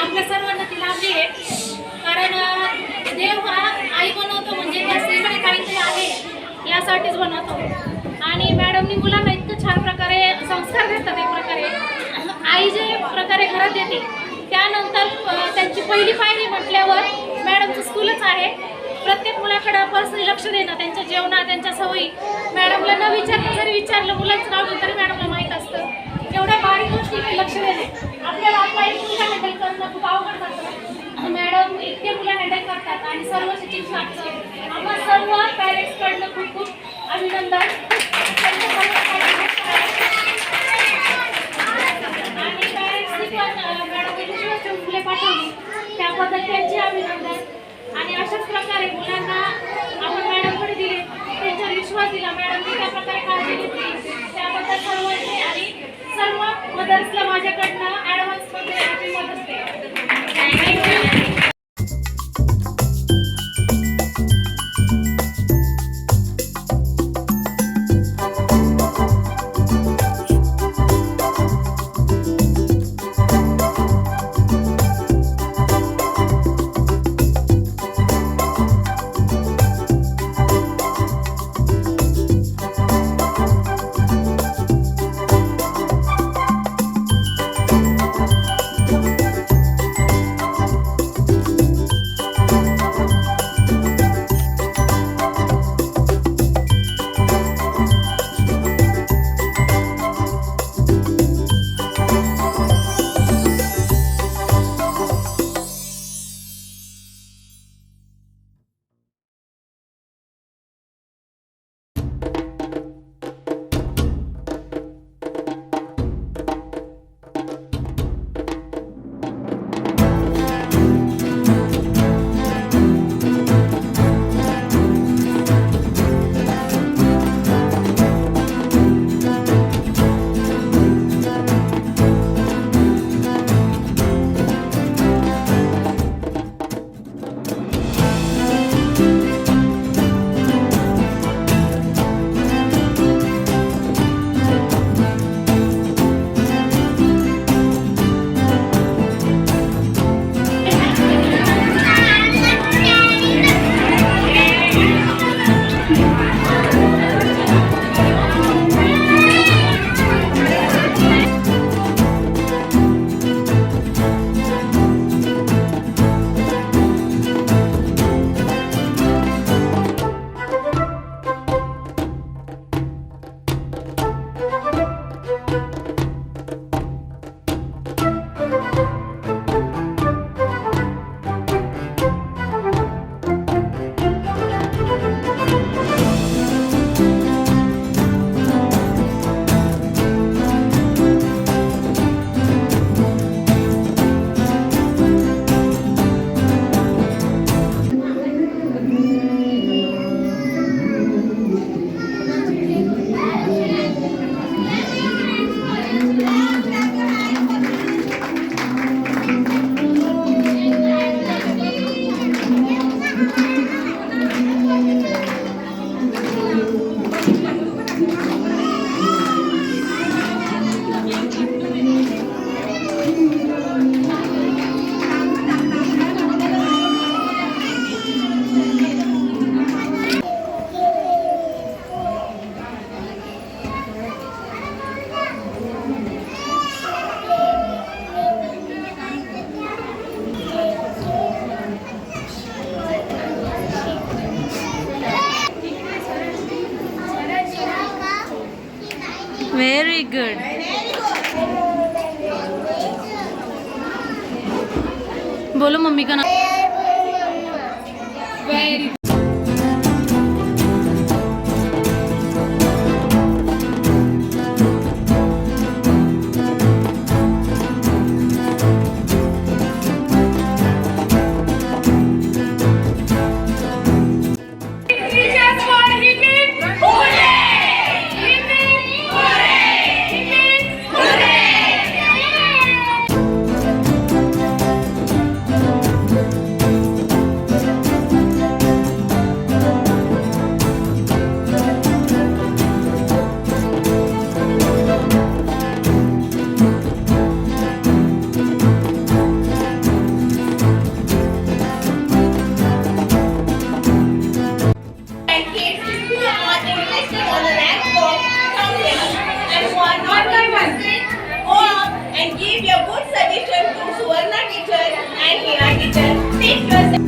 आपल्या सर्वांना ती लाभली आहे. कारण देव हा आई बनवतो म्हणजे त्या स्त्रीकडे काहीतरी आहे यासाठीच बनवतो. आणि मॅडमनी मुलांना इतकं छान प्रकारे संस्कार देतात. एक प्रकारे आई जे प्रकारे घरात देते त्यानंतर त्यांची पहिली पायरी म्हटल्यावर मॅडमचं स्कूलच आहे. प्रत्येक मुलाकडं पर्सनली लक्ष देणं, त्यांच्या जेवणात, त्यांच्या सवयी मॅडमला न विचारता जरी विचारलं मुलांचं नाव घेऊन तरी मॅडमला माहीत असतं. एवढ्या बारीक गोष्टी लक्ष देणे. आपल्याला आपला एक मुलगा हँडल करणं खूप अवघड जातं. मॅडम इतके मुलं हँडल करतात आणि सर्व शिक्षक लागतं. आम्हा सर्व पॅरेंट्सकडनं खूप खूप अभिनंदन. आणि पॅरेंट्सनी पण मॅडमने विश्वास ठेवून मुले पाठवली त्याबद्दल त्यांचे अभिनंदन. आणि अशाच प्रकारे मुलांना आपण मॅडमकडे दिले, त्यांच्यावर विश्वास दिला, मॅडमने त्या प्रकारे काळजी घेतली त्याबद्दल सर्वांचे आणि सर्व मदर्सला माझ्याकडनं ॲडव्हान्समध्ये happy mothers day. Thank you. Very good. बोलो मम्मी का नाम. Very good. and give your good suggestion to Suvarna teacher and Hira teacher. Take yourself.